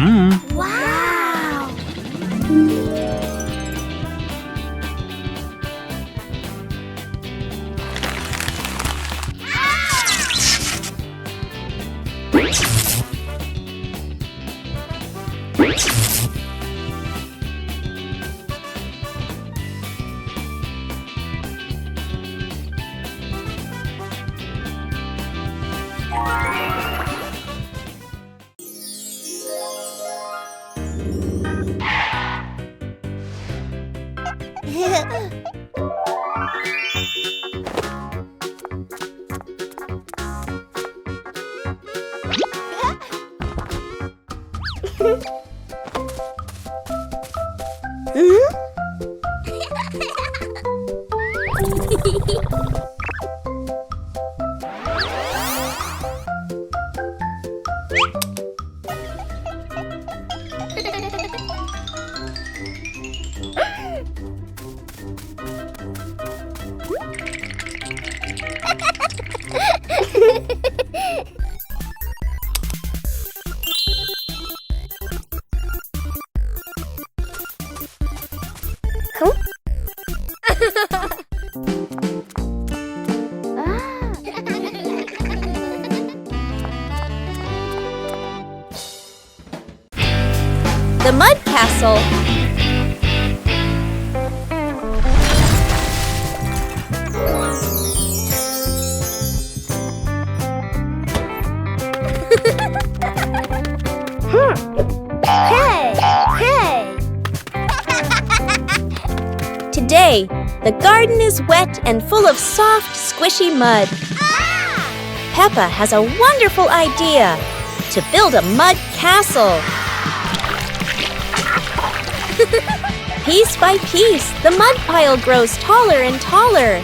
Wow! The Mud Castle. Hey! Hey! Today, the garden is wet and full of soft, squishy mud. Peppa has a wonderful idea to build a mud castle. Piece by piece, the mud pile grows taller and taller.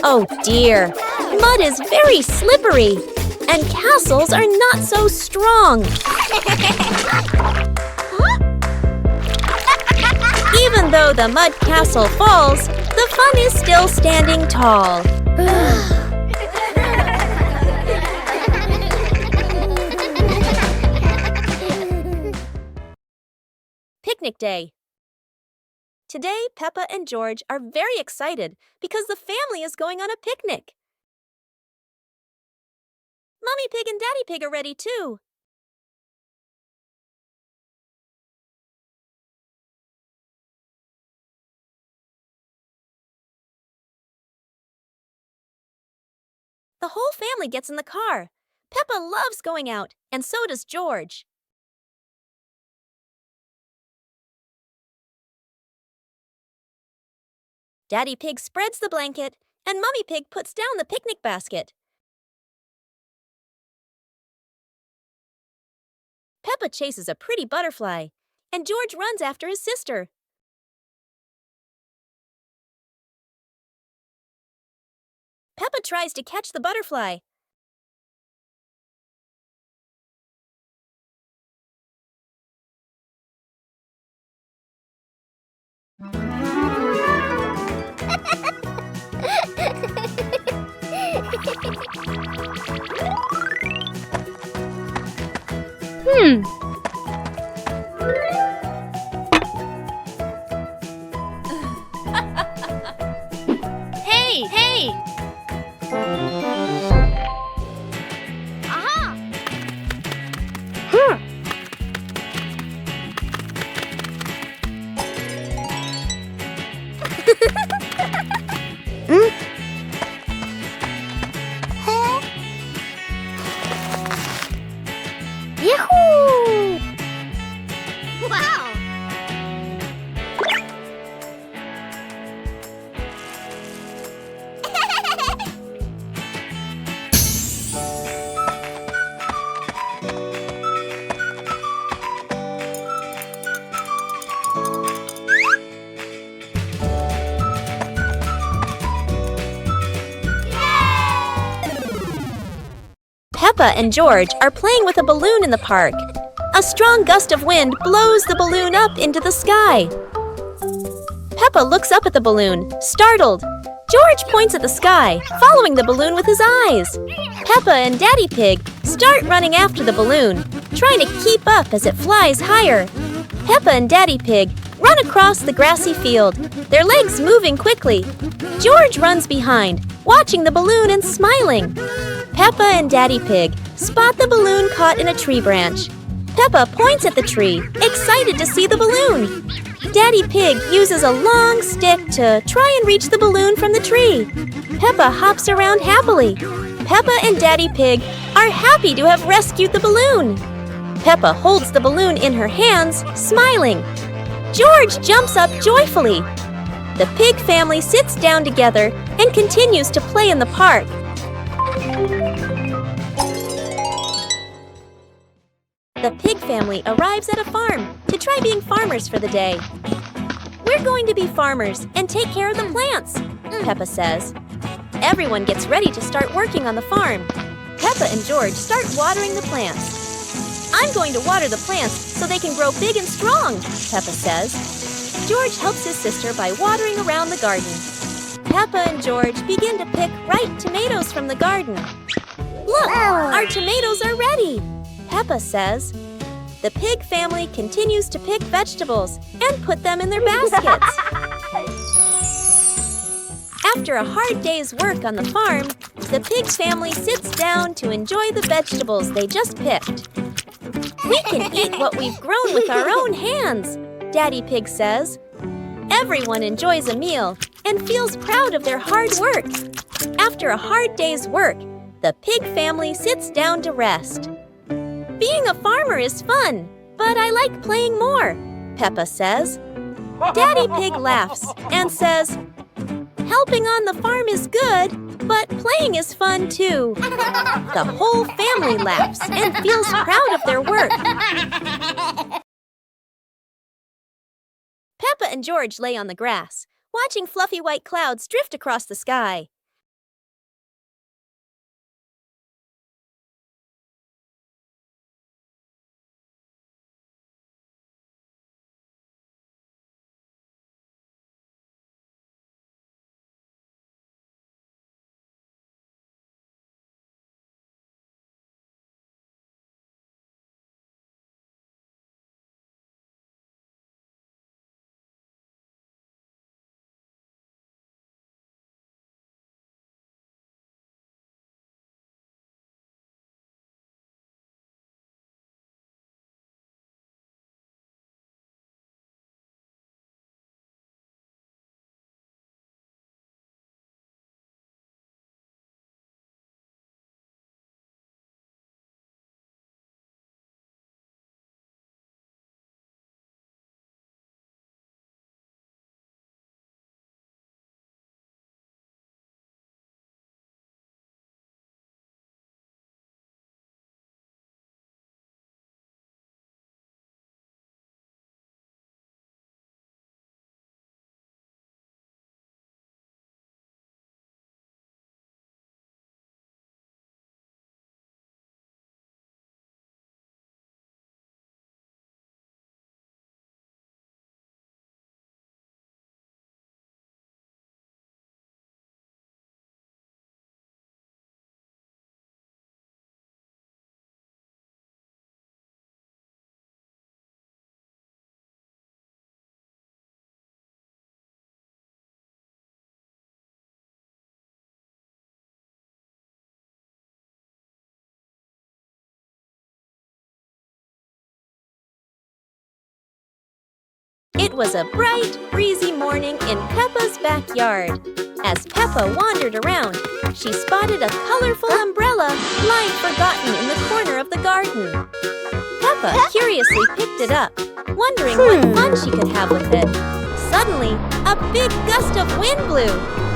Oh dear, mud is very slippery, and castles are not so strong. Even though the mud castle falls, the fun is still standing tall. Picnic day. Today, Peppa and George are very excited because the family is going on a picnic. Mummy Pig and Daddy Pig are ready too. The whole family gets in the car. Peppa loves going out, and so does George. Daddy Pig spreads the blanket, and Mummy Pig puts down the picnic basket. Peppa chases a pretty butterfly, and George runs after his sister. Peppa tries to catch the butterfly. Hey, hey! Aha! Yahoo! Wow! Peppa and George are playing with a balloon in the park. A strong gust of wind blows the balloon up into the sky. Peppa looks up at the balloon, startled. George points at the sky, following the balloon with his eyes. Peppa and Daddy Pig start running after the balloon, trying to keep up as it flies higher. Peppa and Daddy Pig run across the grassy field, their legs moving quickly. George runs behind, watching the balloon and smiling. Peppa and Daddy Pig spot the balloon caught in a tree branch. Peppa points at the tree, excited to see the balloon. Daddy Pig uses a long stick to try and reach the balloon from the tree. Peppa hops around happily. Peppa and Daddy Pig are happy to have rescued the balloon. Peppa holds the balloon in her hands, smiling. George jumps up joyfully. The pig family sits down together and continues to play in the park. The pig family arrives at a farm to try being farmers for the day. We're going to be farmers and take care of the plants, Peppa says. Everyone gets ready to start working on the farm. Peppa and George start watering the plants. I'm going to water the plants so they can grow big and strong, Peppa says. George helps his sister by watering around the garden. Peppa and George begin to pick ripe tomatoes from the garden. Look, our tomatoes are ready, Peppa says. The pig family continues to pick vegetables and put them in their baskets. After a hard day's work on the farm, the pig family sits down to enjoy the vegetables they just picked. We can eat what we've grown with our own hands, Daddy Pig says. Everyone enjoys a meal and feels proud of their hard work. After a hard day's work, the pig family sits down to rest. Being a farmer is fun, but I like playing more, Peppa says. Daddy Pig laughs and says, helping on the farm is good, but playing is fun too. The whole family laughs and feels proud of their work. Peppa and George lay on the grass, watching fluffy white clouds drift across the sky. It was a bright, breezy morning in Peppa's backyard. As Peppa wandered around, she spotted a colorful umbrella lying forgotten in the corner of the garden. Peppa curiously picked it up, wondering what fun she could have with it. Suddenly, a big gust of wind blew.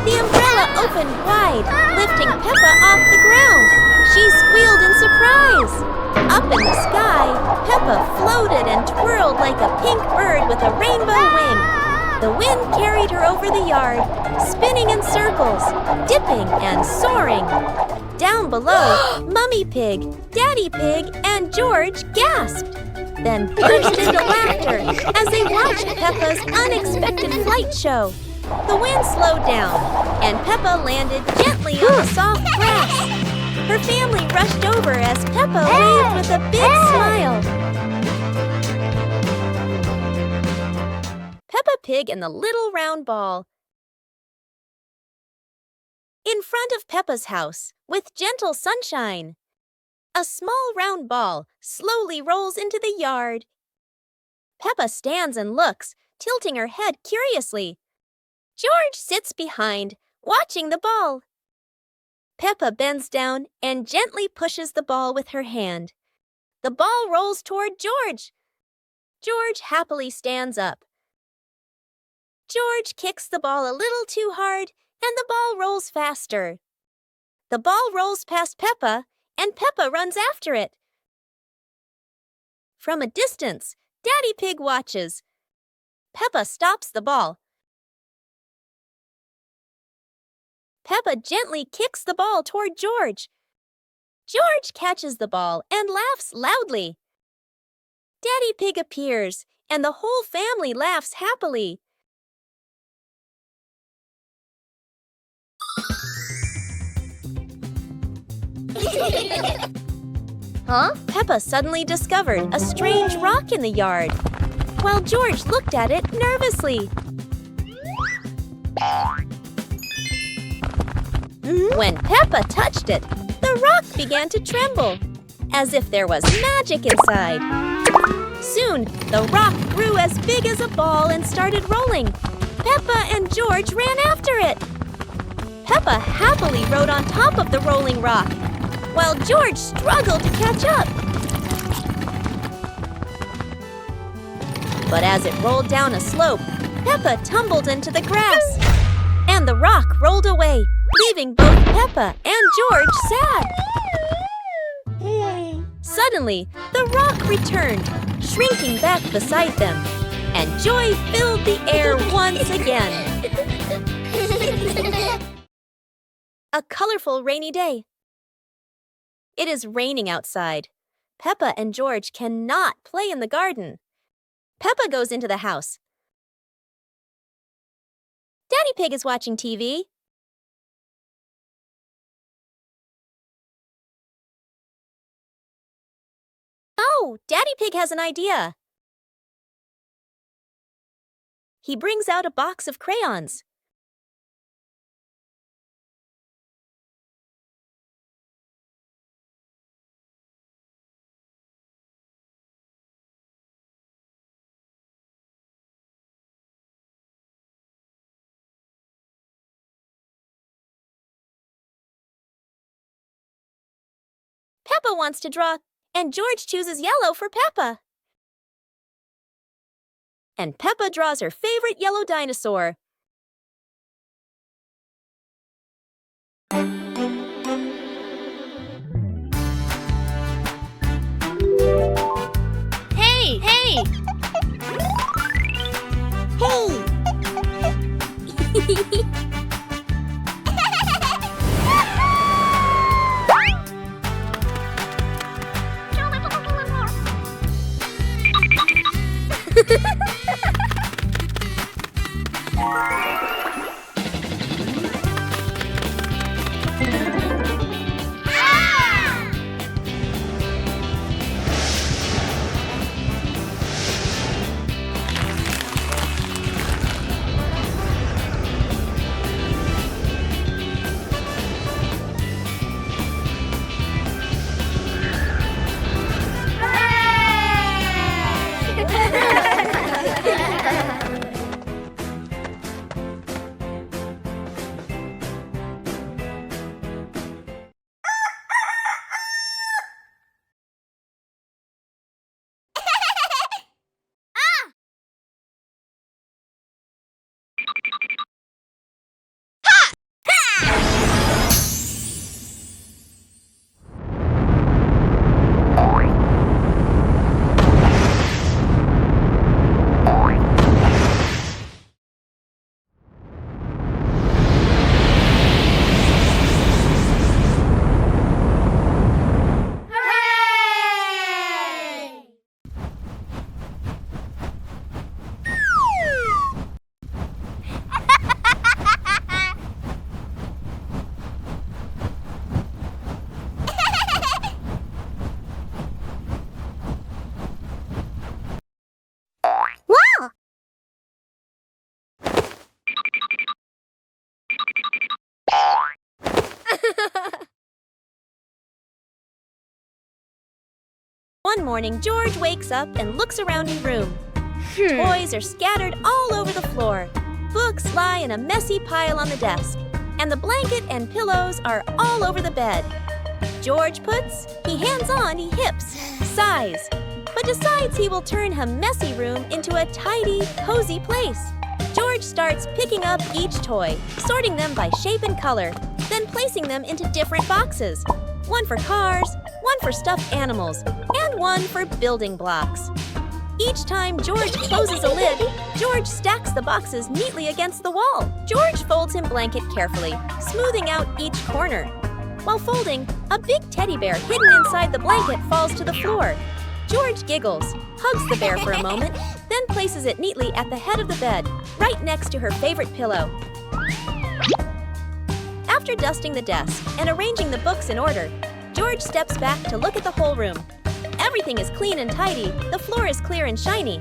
The umbrella opened wide, lifting Peppa off the ground. She squealed in surprise. Up in the sky, Peppa floated and twirled like a pink bird with a rainbow wing. The wind carried her over the yard, spinning in circles, dipping and soaring. Down below, Mummy Pig, Daddy Pig, and George gasped, then burst into laughter as they watched Peppa's unexpected flight show. The wind slowed down, and Peppa landed gently on the soft grass. Her family rushed over as Peppa waved with a big smile. Peppa Pig and the Little Round Ball. In front of Peppa's house, with gentle sunshine, a small round ball slowly rolls into the yard. Peppa stands and looks, tilting her head curiously. George sits behind, watching the ball. Peppa bends down and gently pushes the ball with her hand. The ball rolls toward George. George happily stands up. George kicks the ball a little too hard, and the ball rolls faster. The ball rolls past Peppa, and Peppa runs after it. From a distance, Daddy Pig watches. Peppa stops the ball. Peppa gently kicks the ball toward George. George catches the ball and laughs loudly. Daddy Pig appears, and the whole family laughs happily. Huh? Peppa suddenly discovered a strange rock in the yard, while George looked at it nervously. When Peppa touched it, the rock began to tremble, as if there was magic inside. Soon, the rock grew as big as a ball and started rolling. Peppa and George ran after it. Peppa happily rode on top of the rolling rock, while George struggled to catch up. But as it rolled down a slope, Peppa tumbled into the grass, and the rock rolled away, leaving both Peppa and George sad. Suddenly, the rock returned, shrinking back beside them, and joy filled the air once again. A colorful rainy day. It is raining outside. Peppa and George cannot play in the garden. Peppa goes into the house. Daddy Pig is watching TV. Oh, Daddy Pig has an idea. He brings out a box of crayons. Peppa wants to draw, and George chooses yellow for Peppa. And Peppa draws her favorite yellow dinosaur. Hey! Hey! Hey! One morning, George wakes up and looks around his room. Toys are scattered all over the floor. Books lie in a messy pile on the desk. And the blanket and pillows are all over the bed. George he hands on, he hips, sighs, but decides he will turn a messy room into a tidy, cozy place. George starts picking up each toy, sorting them by shape and color, then placing them into different boxes. One for cars, one for stuffed animals, and one for building blocks. Each time George closes a lid, George stacks the boxes neatly against the wall. George folds his blanket carefully, smoothing out each corner. While folding, a big teddy bear hidden inside the blanket falls to the floor. George giggles, hugs the bear for a moment, then places it neatly at the head of the bed, right next to her favorite pillow. After dusting the desk and arranging the books in order, George steps back to look at the whole room. Everything is clean and tidy, the floor is clear and shiny.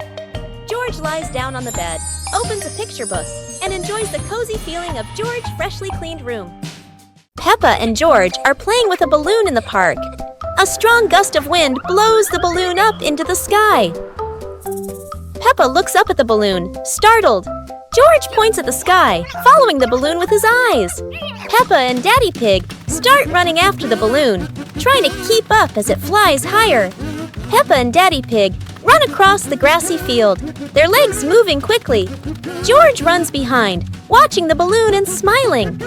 George lies down on the bed, opens a picture book, and enjoys the cozy feeling of George's freshly cleaned room. Peppa and George are playing with a balloon in the park. A strong gust of wind blows the balloon up into the sky. Peppa looks up at the balloon, startled. George points at the sky, following the balloon with his eyes. Peppa and Daddy Pig start running after the balloon, trying to keep up as it flies higher. Peppa and Daddy Pig run across the grassy field, their legs moving quickly. George runs behind, watching the balloon and smiling.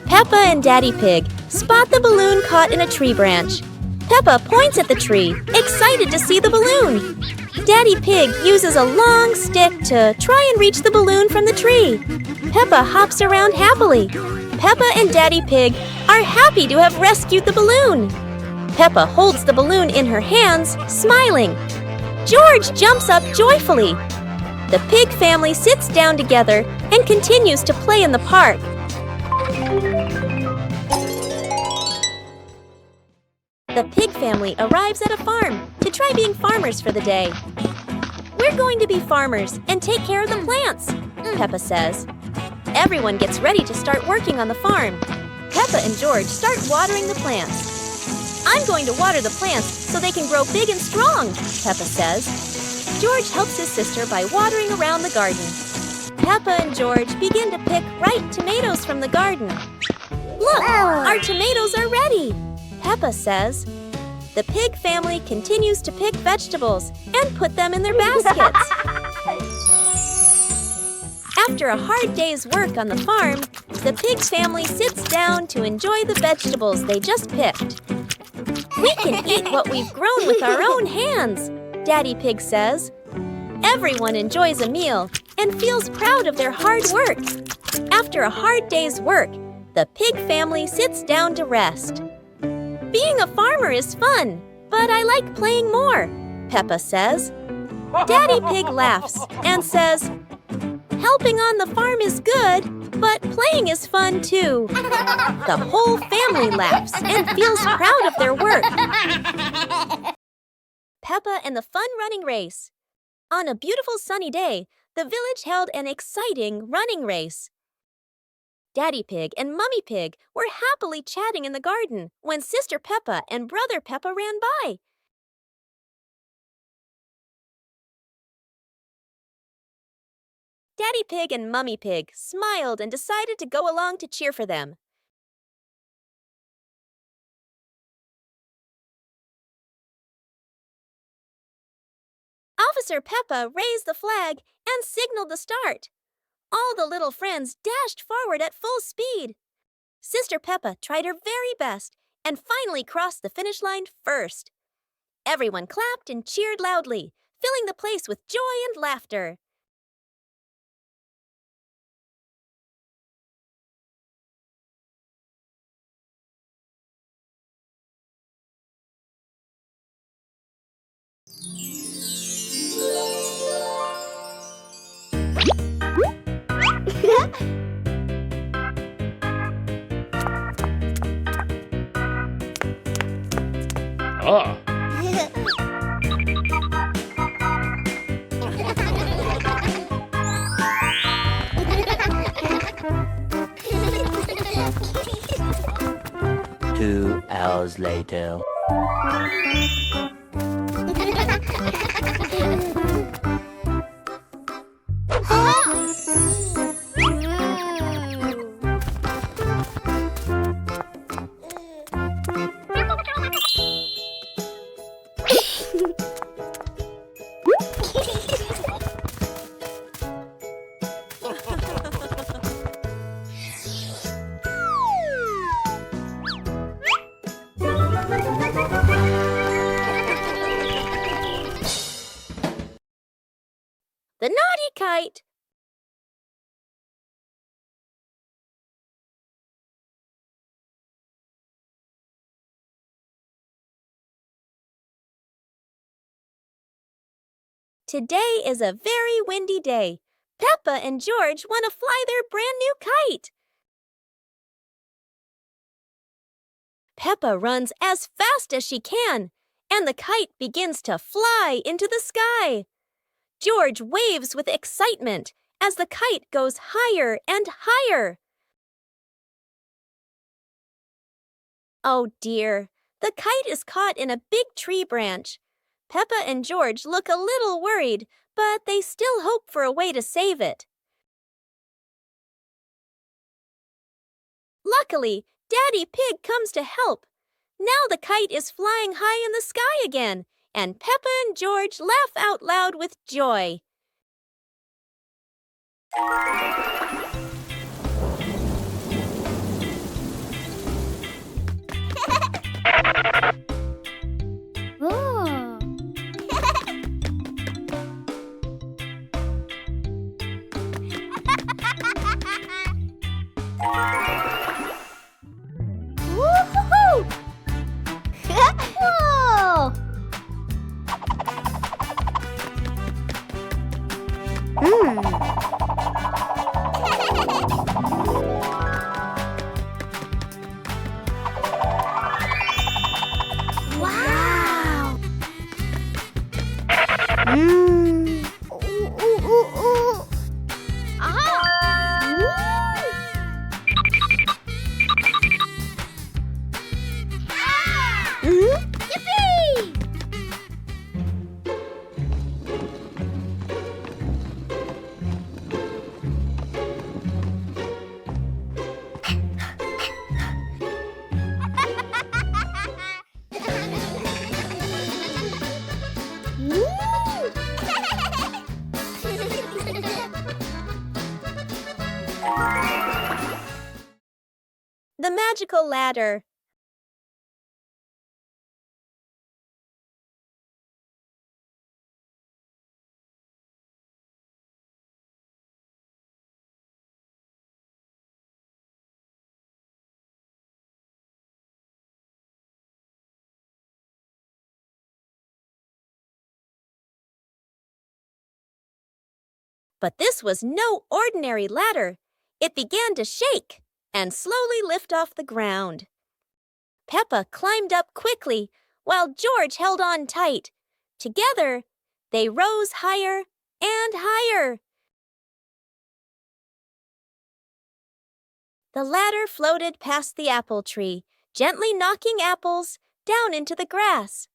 Peppa and Daddy Pig spot the balloon caught in a tree branch. Peppa points at the tree, excited to see the balloon. Daddy Pig uses a long stick to try and reach the balloon from the tree. Peppa hops around happily. Peppa and Daddy Pig are happy to have rescued the balloon. Peppa holds the balloon in her hands, smiling. George jumps up joyfully. The pig family sits down together and continues to play in the park. The pig family arrives at a farm to try being farmers for the day. We're going to be farmers and take care of the plants, Peppa says. Everyone gets ready to start working on the farm. Peppa and George start watering the plants. I'm going to water the plants so they can grow big and strong, Peppa says. George helps his sister by watering around the garden. Peppa and George begin to pick ripe tomatoes from the garden. Look, our tomatoes are ready, Peppa says. The pig family continues to pick vegetables and put them in their baskets. After a hard day's work on the farm, the pig family sits down to enjoy the vegetables they just picked. We can eat what we've grown with our own hands, Daddy Pig says. Everyone enjoys a meal and feels proud of their hard work. After a hard day's work, the pig family sits down to rest. Being a farmer is fun, but I like playing more, Peppa says. Daddy Pig laughs and says, helping on the farm is good, but playing is fun too. The whole family laughs and feels proud of their work. Peppa and the fun running race. On a beautiful sunny day, the village held an exciting running race. Daddy Pig and Mummy Pig were happily chatting in the garden when Sister Peppa and Brother Peppa ran by. Daddy Pig and Mummy Pig smiled and decided to go along to cheer for them. Officer Peppa raised the flag and signaled the start. All the little friends dashed forward at full speed. Sister Peppa tried her very best and finally crossed the finish line first. Everyone clapped and cheered loudly, filling the place with joy and laughter. Ah. 2 hours later. kite. Today is a very windy day. Peppa and George want to fly their brand new kite. Peppa runs as fast as she can, and the kite begins to fly into the sky. George waves with excitement as the kite goes higher and higher. Oh dear, the kite is caught in a big tree branch. Peppa and George look a little worried, but they still hope for a way to save it. Luckily, Daddy Pig comes to help. Now the kite is flying high in the sky again, and Peppa and George laugh out loud with joy. Woo-hoo-hoo! Whoa! Wow! Ooh, ooh, ooh, ooh. Aha! Yippee! The magical ladder. But this was no ordinary ladder. It began to shake and slowly lift off the ground. Peppa climbed up quickly, while George held on tight. Together, they rose higher and higher. The ladder floated past the apple tree, gently knocking apples down into the grass.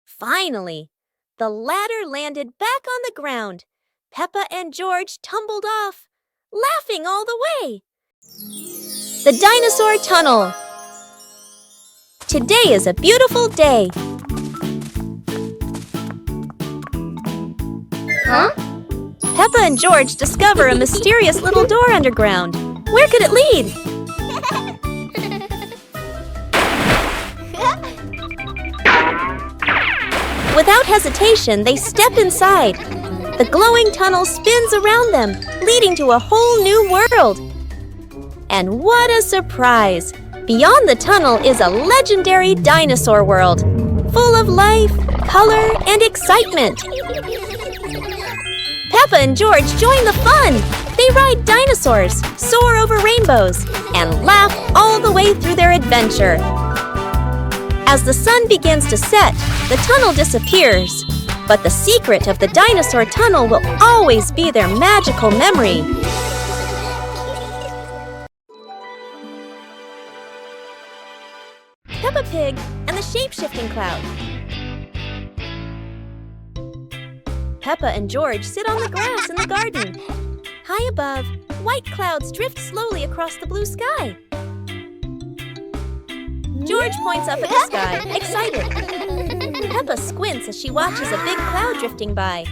Finally, the ladder landed back on the ground. Peppa and George tumbled off, laughing all the way. The Dinosaur Tunnel. Today is a beautiful day. Huh? Peppa and George discover a mysterious little door underground. Where could it lead? Without hesitation, they step inside. The glowing tunnel spins around them, leading to a whole new world. And what a surprise! Beyond the tunnel is a legendary dinosaur world, full of life, color, and excitement. Peppa and George join the fun. They ride dinosaurs, soar over rainbows, and laugh all the way through their adventure. As the sun begins to set, the tunnel disappears. But the secret of the dinosaur tunnel will always be their magical memory. Peppa Pig and the shape-shifting cloud. Peppa and George sit on the grass in the garden. High above, white clouds drift slowly across the blue sky. George points up at the sky, excited. Peppa squints as she watches a big cloud drifting by.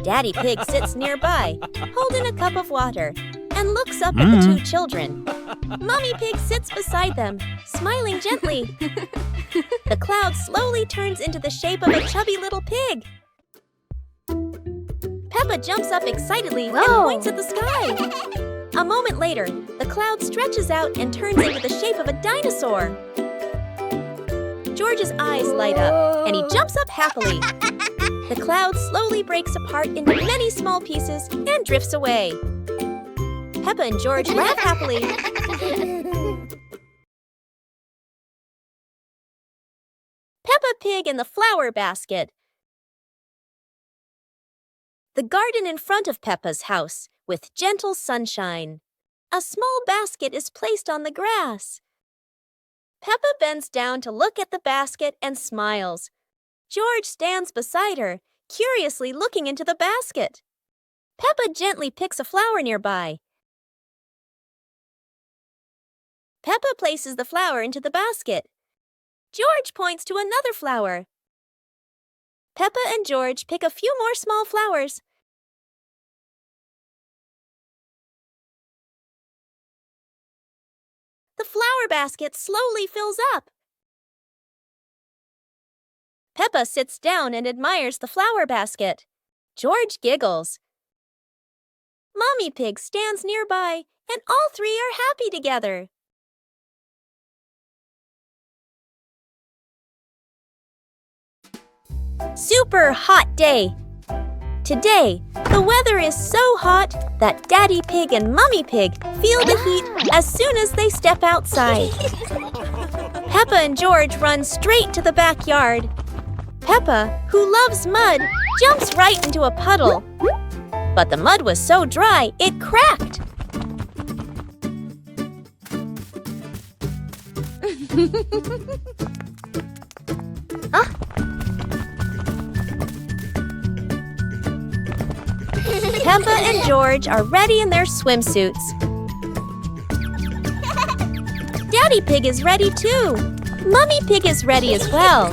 Daddy Pig sits nearby, holding a cup of water, and looks up at the two children. Mommy Pig sits beside them, smiling gently. The cloud slowly turns into the shape of a chubby little pig. Peppa jumps up excitedly and Whoa. points at the sky. A moment later, the cloud stretches out and turns into the shape of a dinosaur. George's eyes light up, and he jumps up happily. The cloud slowly breaks apart into many small pieces and drifts away. Peppa and George laugh happily. Peppa Pig in the flower basket. The garden in front of Peppa's house, with gentle sunshine. A small basket is placed on the grass. Peppa bends down to look at the basket and smiles. George stands beside her, curiously looking into the basket. Peppa gently picks a flower nearby. Peppa places the flower into the basket. George points to another flower. Peppa and George pick a few more small flowers. The flower basket slowly fills up. Peppa sits down and admires the flower basket. George giggles. Mommy Pig stands nearby, and all three are happy together. Super hot day. Today, the weather is so hot that Daddy Pig and Mummy Pig feel the heat as soon as they step outside. Peppa and George run straight to the backyard. Peppa, who loves mud, jumps right into a puddle. But the mud was so dry, it cracked. Peppa and George are ready in their swimsuits. Daddy Pig is ready too. Mummy Pig is ready as well.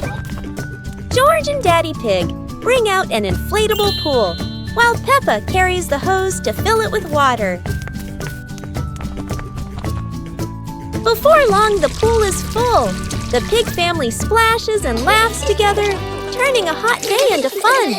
George and Daddy Pig bring out an inflatable pool, while Peppa carries the hose to fill it with water. Before long, the pool is full. The pig family splashes and laughs together, turning a hot day into fun.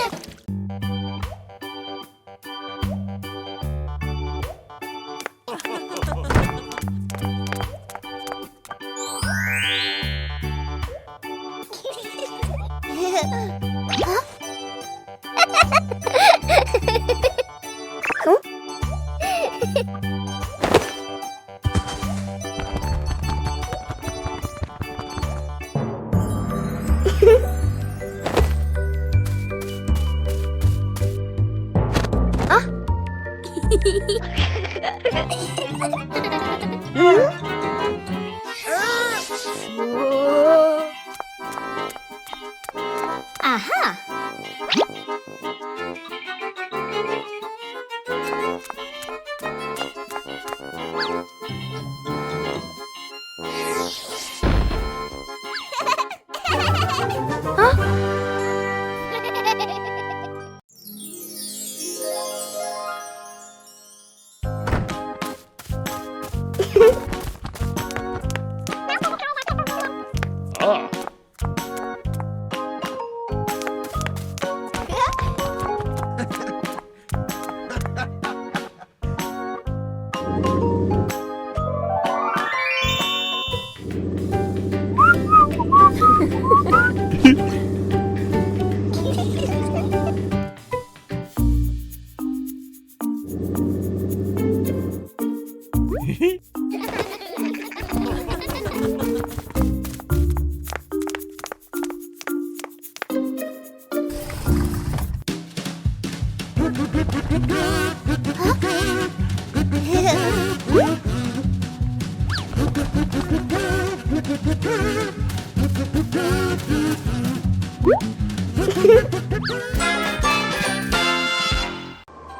Aha!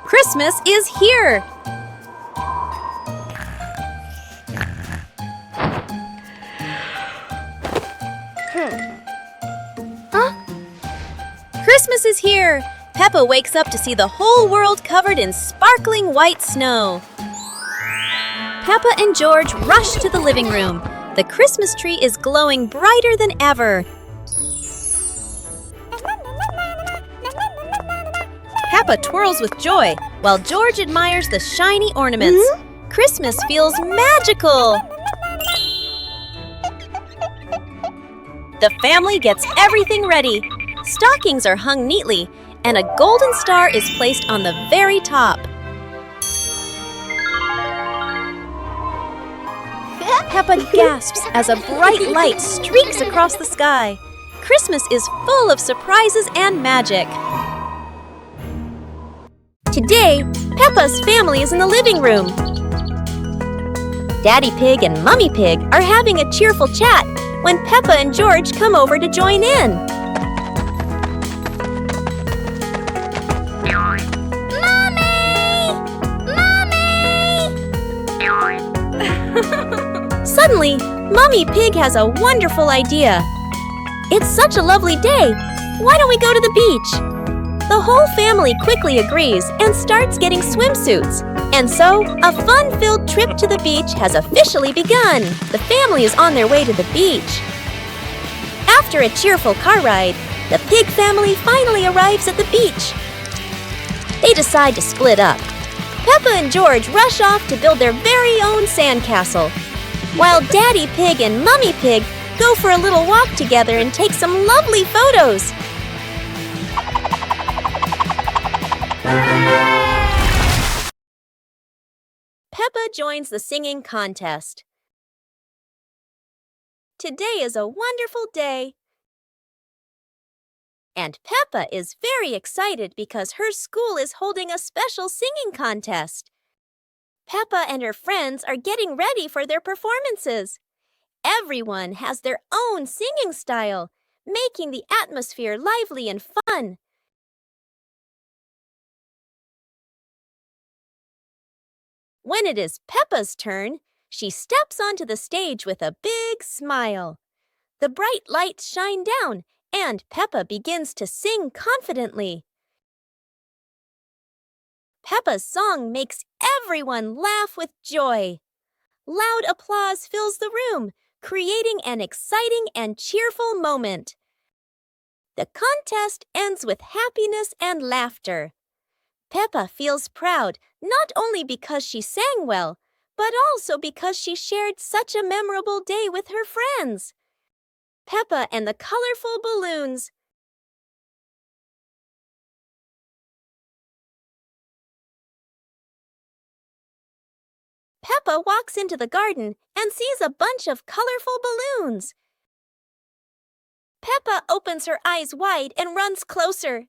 Christmas is here! Christmas is here! Peppa wakes up to see the whole world covered in sparkling white snow. Peppa and George rush to the living room. The Christmas tree is glowing brighter than ever. Peppa twirls with joy, while George admires the shiny ornaments. Christmas feels magical! The family gets everything ready. Stockings are hung neatly, and a golden star is placed on the very top. Peppa gasps as a bright light streaks across the sky. Christmas is full of surprises and magic. Today, Peppa's family is in the living room. Daddy Pig and Mummy Pig are having a cheerful chat when Peppa and George come over to join in. Suddenly, Mummy Pig has a wonderful idea. It's such a lovely day. Why don't we go to the beach? The whole family quickly agrees and starts getting swimsuits. And so, a fun-filled trip to the beach has officially begun. The family is on their way to the beach. After a cheerful car ride, the pig family finally arrives at the beach. They decide to split up. Peppa and George rush off to build their very own sandcastle, while Daddy Pig and Mummy Pig go for a little walk together and take some lovely photos. Peppa joins the singing contest. Today is a wonderful day. And Peppa is very excited because her school is holding a special singing contest. Peppa and her friends are getting ready for their performances. Everyone has their own singing style, making the atmosphere lively and fun. When it is Peppa's turn, she steps onto the stage with a big smile. The bright lights shine down, and Peppa begins to sing confidently. Peppa's song makes everyone laugh with joy. Loud applause fills the room, creating an exciting and cheerful moment. The contest ends with happiness and laughter. Peppa feels proud not only because she sang well, but also because she shared such a memorable day with her friends. Peppa and the colorful balloons. Peppa walks into the garden and sees a bunch of colorful balloons. Peppa opens her eyes wide and runs closer.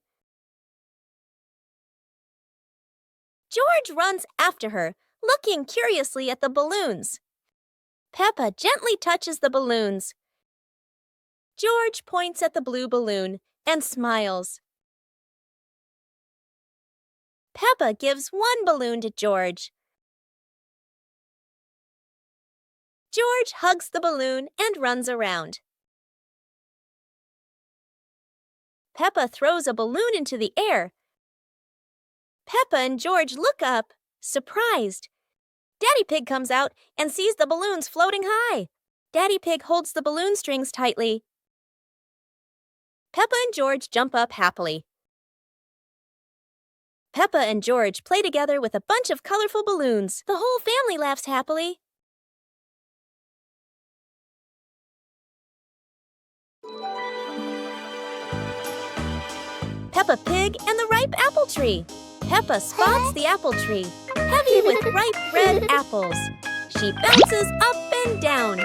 George runs after her, looking curiously at the balloons. Peppa gently touches the balloons. George points at the blue balloon and smiles. Peppa gives one balloon to George. George hugs the balloon and runs around. Peppa throws a balloon into the air. Peppa and George look up, surprised. Daddy Pig comes out and sees the balloons floating high. Daddy Pig holds the balloon strings tightly. Peppa and George jump up happily. Peppa and George play together with a bunch of colorful balloons. The whole family laughs happily. Peppa Pig and the ripe apple tree. Peppa spots the apple tree, heavy with ripe red apples. She bounces up and down,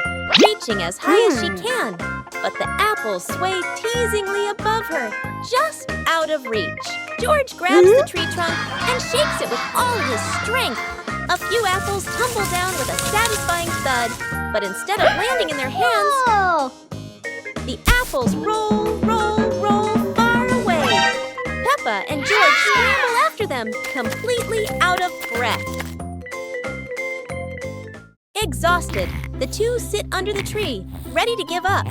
reaching as high as she can, but the apples sway teasingly above her, just out of reach. George grabs the tree trunk and shakes it with all his strength. A few apples tumble down with a satisfying thud, but instead of landing in their hands, the apples roll, roll, roll far away. Peppa and George scramble after them, completely out of breath. Exhausted, the two sit under the tree, ready to give up.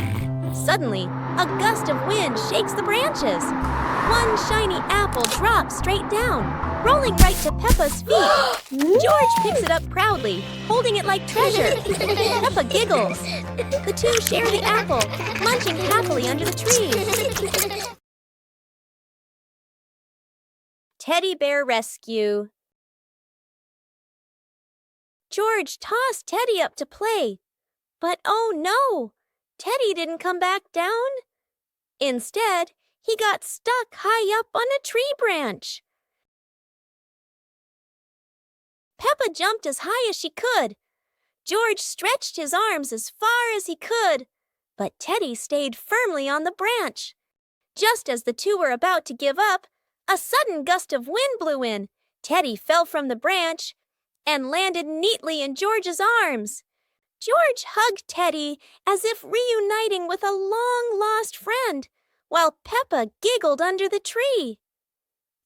Suddenly, a gust of wind shakes the branches. One shiny apple drops straight down, rolling right to Peppa's feet. George picks it up proudly, holding it like treasure. Peppa giggles. The two share the apple, munching happily under the tree. Teddy Bear Rescue. George tossed Teddy up to play, but oh no! Teddy didn't come back down. Instead, he got stuck high up on a tree branch. Peppa jumped as high as she could. George stretched his arms as far as he could, but Teddy stayed firmly on the branch. Just as the two were about to give up, a sudden gust of wind blew in. Teddy fell from the branch and landed neatly in George's arms. George hugged Teddy as if reuniting with a long-lost friend, while Peppa giggled under the tree.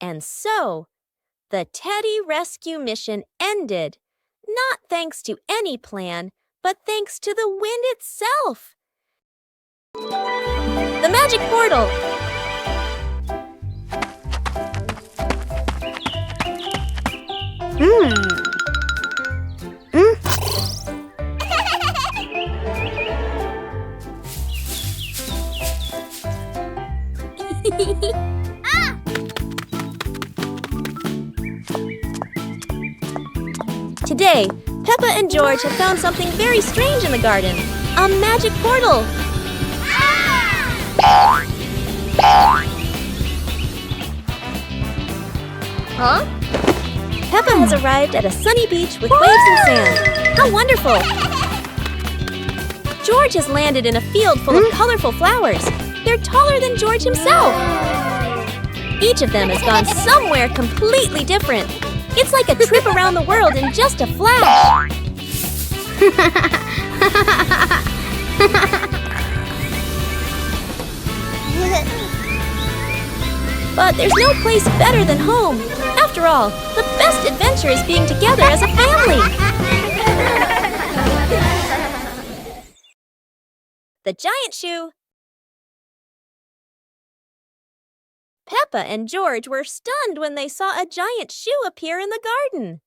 And so, the Teddy rescue mission ended, not thanks to any plan, but thanks to the wind itself. The magic portal. Today, Peppa and George have found something very strange in the garden. A magic portal. Huh? Peppa has arrived at a sunny beach with waves and sand. How wonderful! George has landed in a field full of colorful flowers. They're taller than George himself. Each of them has gone somewhere completely different. It's like a trip around the world in just a flash. But there's no place better than home. After all, the best adventure is being together as a family. The giant shoe. Peppa and George were stunned when they saw a giant shoe appear in the garden.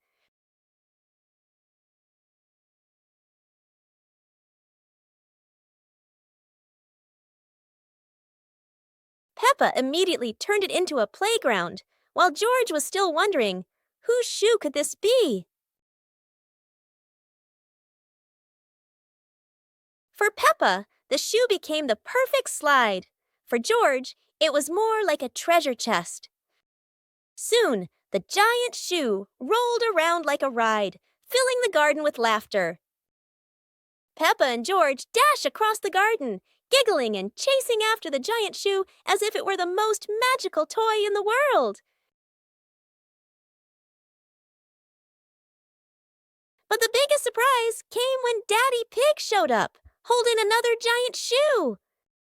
Peppa immediately turned it into a playground, while George was still wondering, whose shoe could this be? For Peppa, the shoe became the perfect slide. For George, it was more like a treasure chest. Soon, the giant shoe rolled around like a ride, filling the garden with laughter. Peppa and George dashed across the garden, giggling and chasing after the giant shoe as if it were the most magical toy in the world. But the biggest surprise came when Daddy Pig showed up, holding another giant shoe.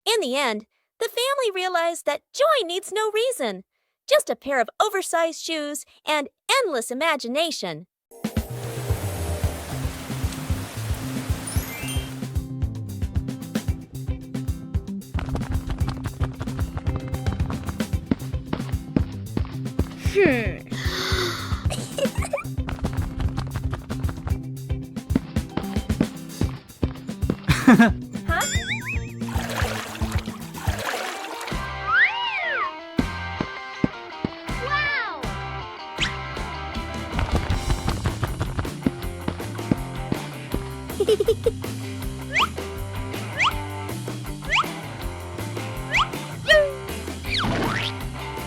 In the end, the family realized that joy needs no reason, just a pair of oversized shoes and endless imagination.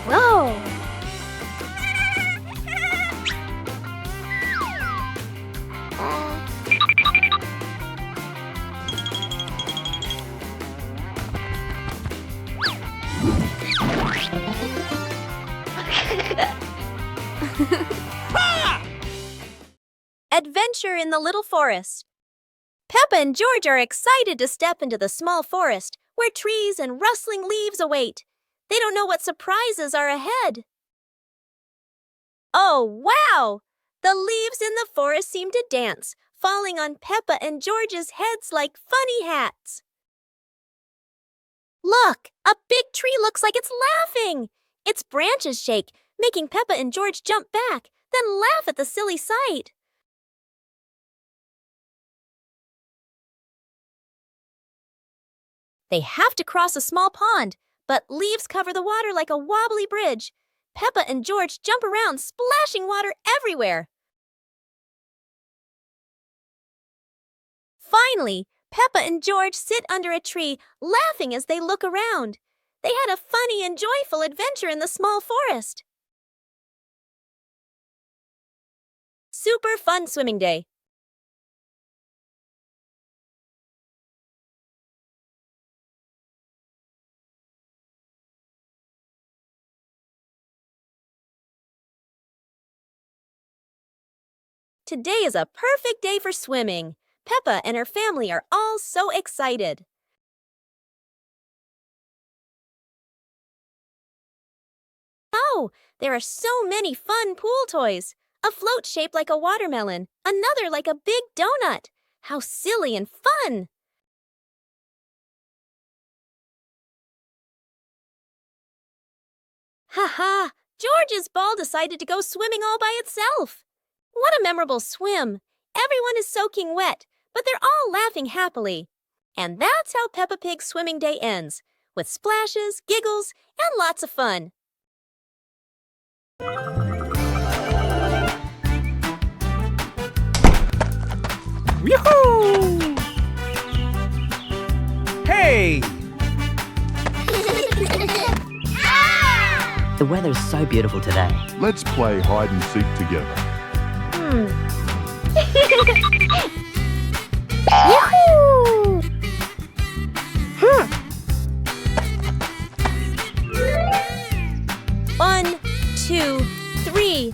Whoa! Adventure in the Little Forest. Peppa and George are excited to step into the small forest where trees and rustling leaves await. They don't know what surprises are ahead. Oh, wow! The leaves in the forest seem to dance, falling on Peppa and George's heads like funny hats. Look! A big tree looks like it's laughing! Its branches shake, making Peppa and George jump back, then laugh at the silly sight. They have to cross a small pond, but leaves cover the water like a wobbly bridge. Peppa and George jump around, splashing water everywhere. Finally, Peppa and George sit under a tree, laughing as they look around. They had a funny and joyful adventure in the small forest. Super fun swimming day. Today is a perfect day for swimming. Peppa and her family are all so excited. Oh, there are so many fun pool toys. A float shaped like a watermelon, another like a big donut. How silly and fun! Ha ha! George's ball decided to go swimming all by itself. What a memorable swim! Everyone is soaking wet, but they're all laughing happily. And that's how Peppa Pig's swimming day ends, with splashes, giggles, and lots of fun. Yoo-hoo! Hey! The weather's so beautiful today. Let's play hide and seek together. Yahoo! 1, 2, 3.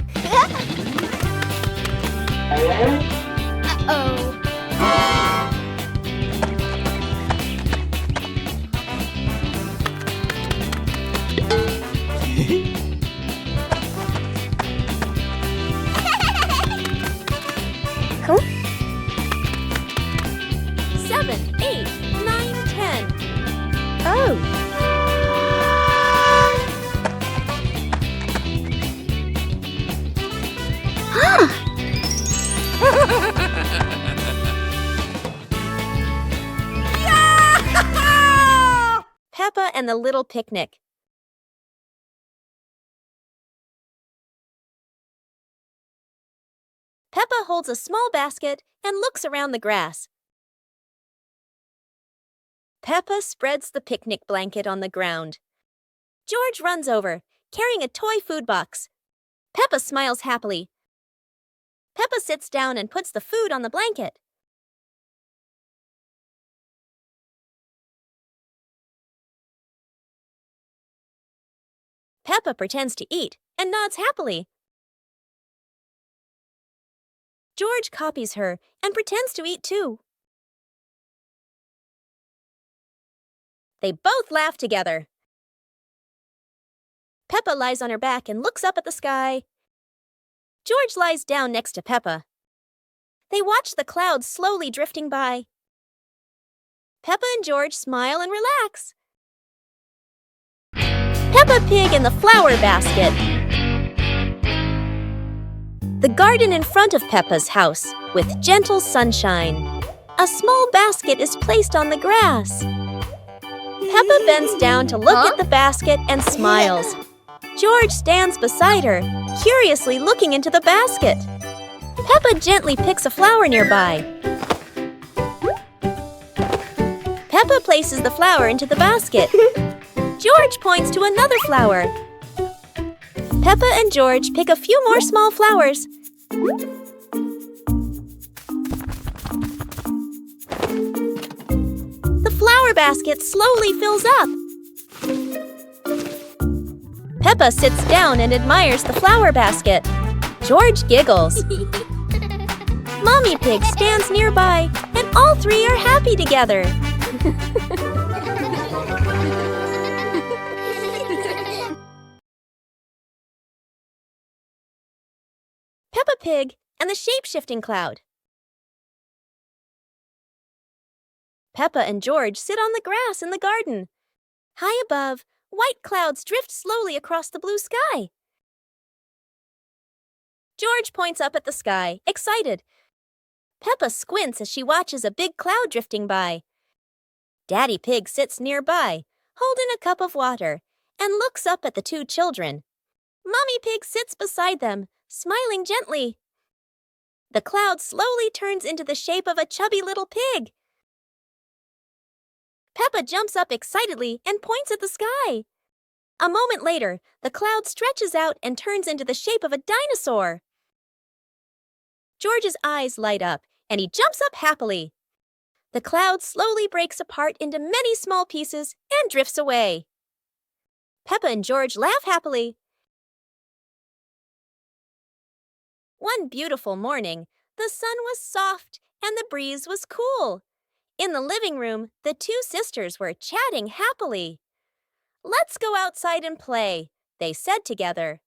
Uh-oh. Huh? 7, 8, 9, 10. Oh. Peppa and the Little Picnic. Peppa holds a small basket and looks around the grass. Peppa spreads the picnic blanket on the ground. George runs over, carrying a toy food box. Peppa smiles happily. Peppa sits down and puts the food on the blanket. Peppa pretends to eat and nods happily. George copies her and pretends to eat too. They both laugh together. Peppa lies on her back and looks up at the sky. George lies down next to Peppa. They watch the clouds slowly drifting by. Peppa and George smile and relax. Peppa Pig in the flower basket. The garden in front of Peppa's house, with gentle sunshine. A small basket is placed on the grass. Peppa bends down to look at the basket and smiles. George stands beside her, curiously looking into the basket. Peppa gently picks a flower nearby. Peppa places the flower into the basket. George points to another flower. Peppa and George pick a few more small flowers. The flower basket slowly fills up. Peppa sits down and admires the flower basket. George giggles. Mommy Pig stands nearby, and all three are happy together. Peppa Pig and the shape-shifting cloud. Peppa and George sit on the grass in the garden. High above, white clouds drift slowly across the blue sky. George points up at the sky, excited. Peppa squints as she watches a big cloud drifting by. Daddy Pig sits nearby, holding a cup of water, and looks up at the two children. Mommy Pig sits beside them, smiling gently. The cloud slowly turns into the shape of a chubby little pig. Peppa jumps up excitedly and points at the sky. A moment later, the cloud stretches out and turns into the shape of a dinosaur. George's eyes light up, and he jumps up happily. The cloud slowly breaks apart into many small pieces and drifts away. Peppa and George laugh happily. One beautiful morning, the sun was soft and the breeze was cool. In the living room, the two sisters were chatting happily. "Let's go outside and play," they said together.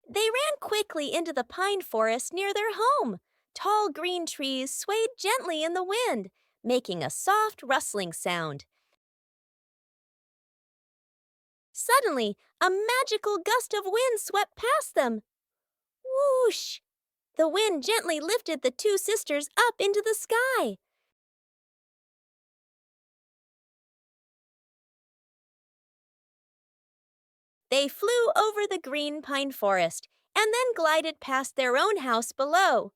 They ran quickly into the pine forest near their home. Tall green trees swayed gently in the wind, making a soft rustling sound. Suddenly, a magical gust of wind swept past them. Whoosh! The wind gently lifted the two sisters up into the sky. They flew over the green pine forest and then glided past their own house below.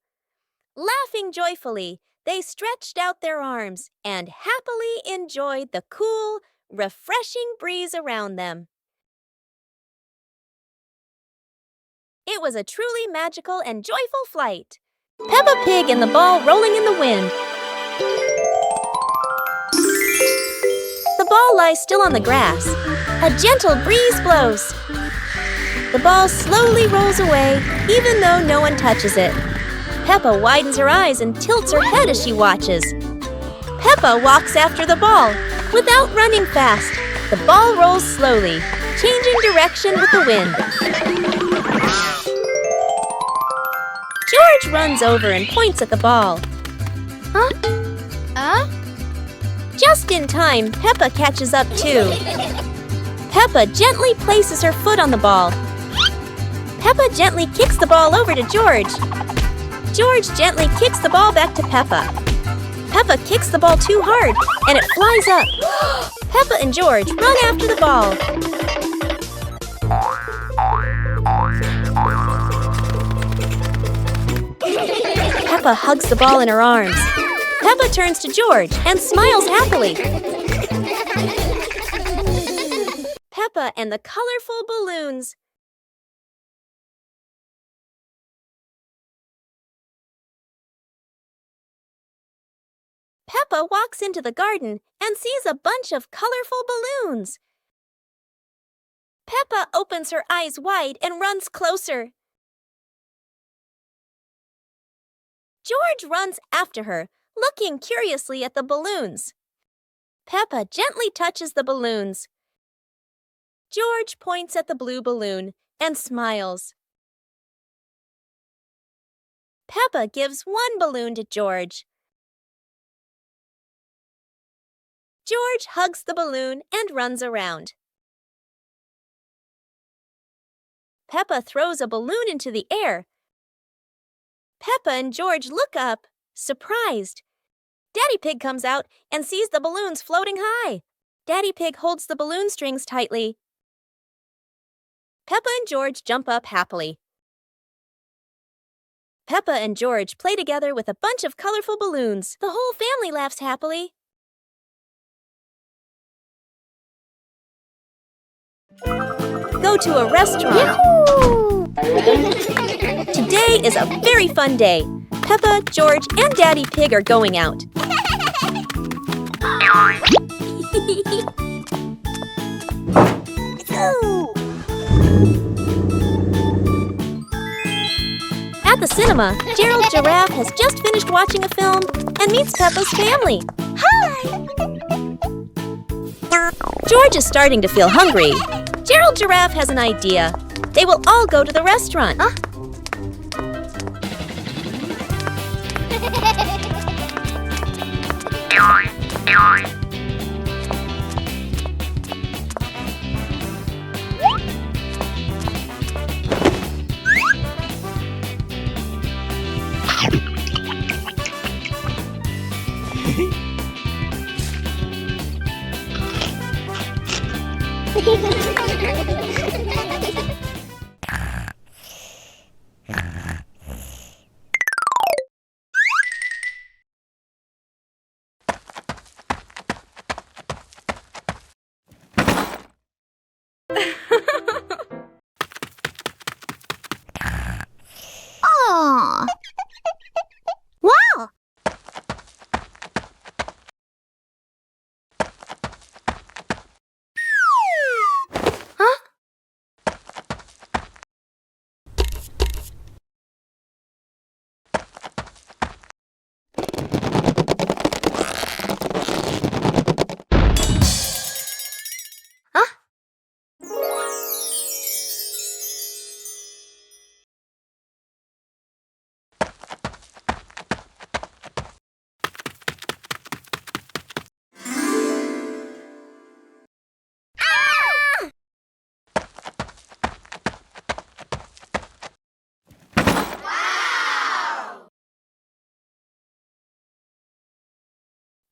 Laughing joyfully, they stretched out their arms and happily enjoyed the cool, refreshing breeze around them. It was a truly magical and joyful flight. Peppa Pig and the ball rolling in the wind. The ball lies still on the grass. A gentle breeze blows. The ball slowly rolls away, even though no one touches it. Peppa widens her eyes and tilts her head as she watches. Peppa walks after the ball. Without running fast, the ball rolls slowly, changing direction with the wind. George runs over and points at the ball. Just in time, Peppa catches up too. Peppa gently places her foot on the ball. Peppa gently kicks the ball over to George. George gently kicks the ball back to Peppa. Peppa kicks the ball too hard, and it flies up. Peppa and George run after the ball. Peppa hugs the ball in her arms. Peppa turns to George and smiles happily. Peppa and the colorful balloons. Peppa walks into the garden and sees a bunch of colorful balloons. Peppa opens her eyes wide and runs closer. George runs after her, looking curiously at the balloons. Peppa gently touches the balloons. George points at the blue balloon and smiles. Peppa gives one balloon to George. George hugs the balloon and runs around. Peppa throws a balloon into the air. Peppa and George look up, surprised. Daddy Pig comes out and sees the balloons floating high. Daddy Pig holds the balloon strings tightly. Peppa and George jump up happily. Peppa and George play together with a bunch of colorful balloons. The whole family laughs happily. Go to a restaurant. Yahoo! Today is a very fun day. Peppa, George, and Daddy Pig are going out. At the cinema, Gerald Giraffe has just finished watching a film and meets Peppa's family. Hi! George is starting to feel hungry. Gerald Giraffe has an idea. They will all go to the restaurant.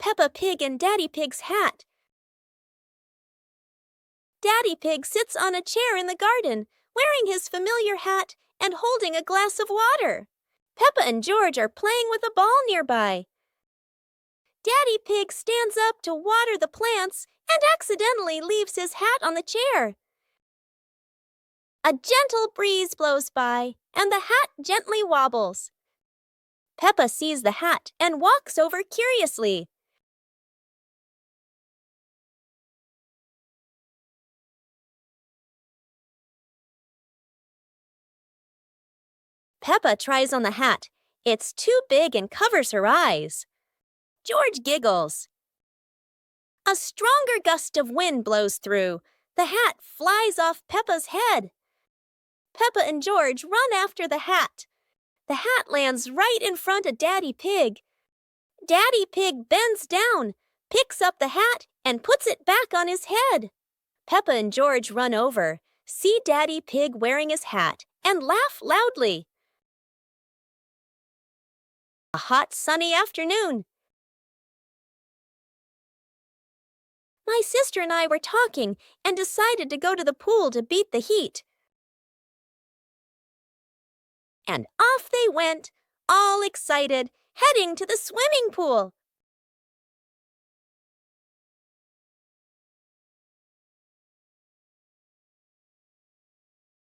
Peppa Pig and Daddy Pig's hat. Daddy Pig sits on a chair in the garden, wearing his familiar hat and holding a glass of water. Peppa and George are playing with a ball nearby. Daddy Pig stands up to water the plants and accidentally leaves his hat on the chair. A gentle breeze blows by, and the hat gently wobbles. Peppa sees the hat and walks over curiously. Peppa tries on the hat. It's too big and covers her eyes. George giggles. A stronger gust of wind blows through. The hat flies off Peppa's head. Peppa and George run after the hat. The hat lands right in front of Daddy Pig. Daddy Pig bends down, picks up the hat, and puts it back on his head. Peppa and George run over, see Daddy Pig wearing his hat, and laugh loudly. A hot, sunny afternoon. My sister and I were talking and decided to go to the pool to beat the heat. And off they went, all excited, heading to the swimming pool.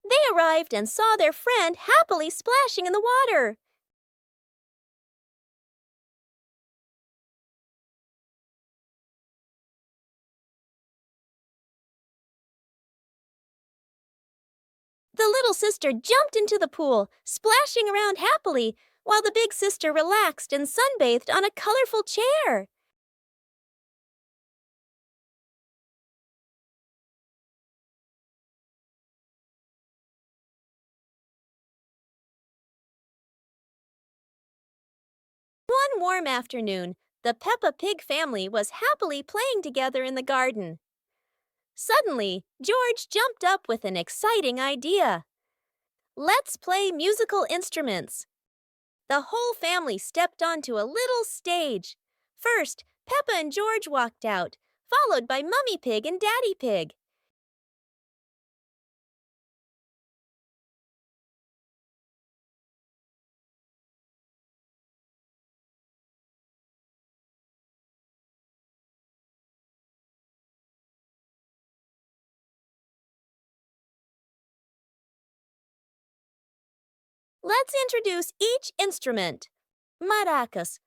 They arrived and saw their friend happily splashing in the water. The little sister jumped into the pool, splashing around happily, while the big sister relaxed and sunbathed on a colorful chair. One warm afternoon, the Peppa Pig family was happily playing together in the garden. Suddenly, George jumped up with an exciting idea. Let's play musical instruments. The whole family stepped onto a little stage. First, Peppa and George walked out, followed by Mummy Pig and Daddy Pig. Let's introduce each instrument. Maracas,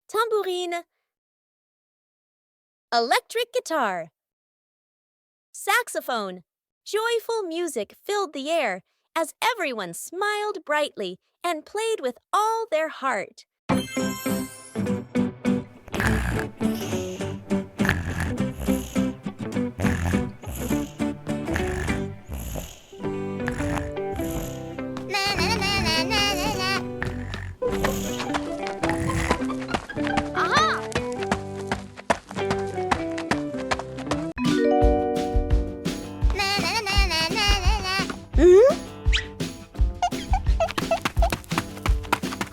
tambourine, electric guitar, saxophone. Joyful music filled the air as everyone smiled brightly and played with all their heart.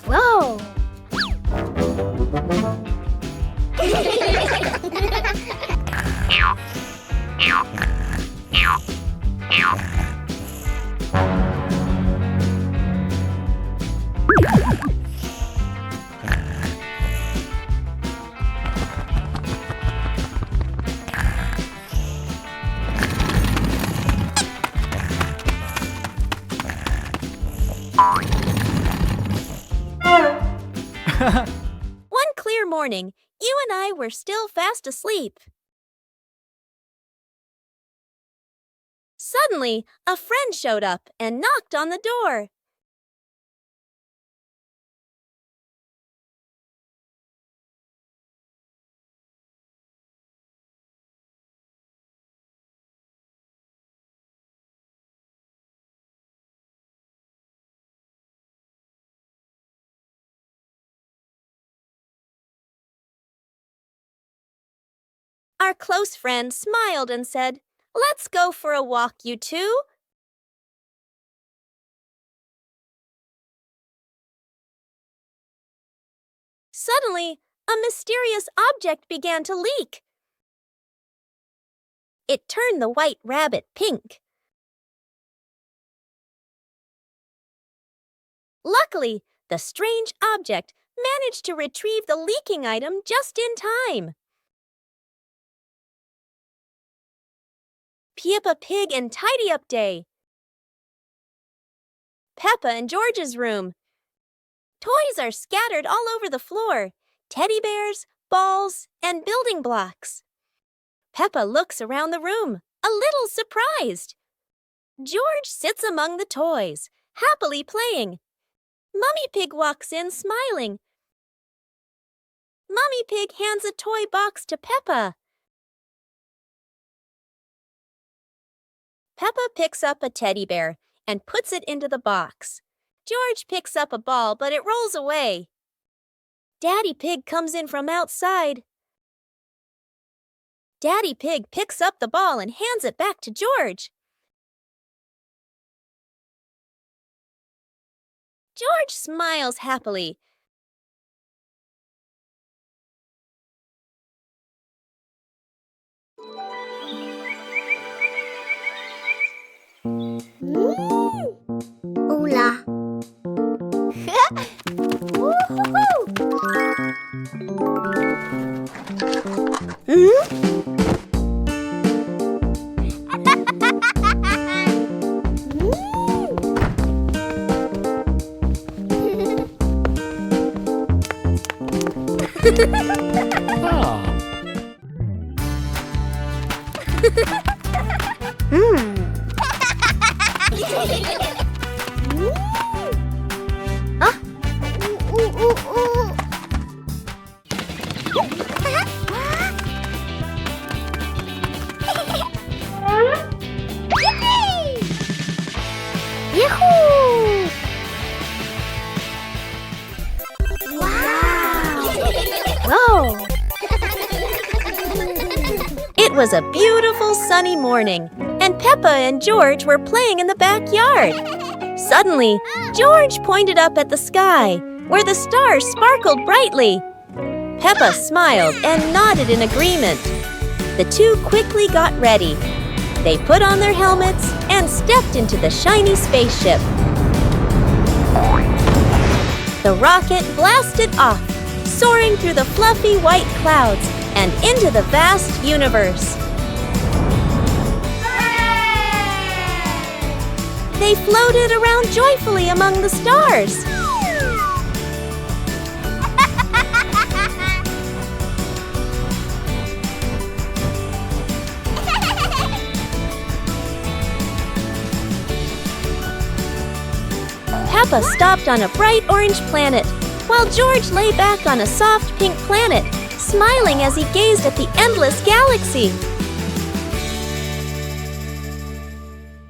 Whoa! One clear morning, you and I were still fast asleep. Suddenly, a friend showed up and knocked on the door. Our close friend smiled and said, "Let's go for a walk, you two." Suddenly, a mysterious object began to leak. It turned the white rabbit pink. Luckily, the strange object managed to retrieve the leaking item just in time. Peppa Pig and Tidy Up Day. Peppa and George's room. Toys are scattered all over the floor. Teddy bears, balls, and building blocks. Peppa looks around the room, a little surprised. George sits among the toys, happily playing. Mummy Pig walks in smiling. Mummy Pig hands a toy box to Peppa. Peppa picks up a teddy bear and puts it into the box. George picks up a ball, but it rolls away. Daddy Pig comes in from outside. Daddy Pig picks up the ball and hands it back to George. George smiles happily. Hola. Yahoo! Wow! Whoa! It was a beautiful sunny morning, and Peppa and George were playing in the backyard. Suddenly, George pointed up at the sky, where the stars sparkled brightly. Peppa smiled and nodded in agreement. The two quickly got ready. They put on their helmets and stepped into the shiny spaceship. The rocket blasted off, soaring through the fluffy white clouds and into the vast universe. They floated around joyfully among the stars. Peppa stopped on a bright orange planet, while George lay back on a soft pink planet, smiling as he gazed at the endless galaxy.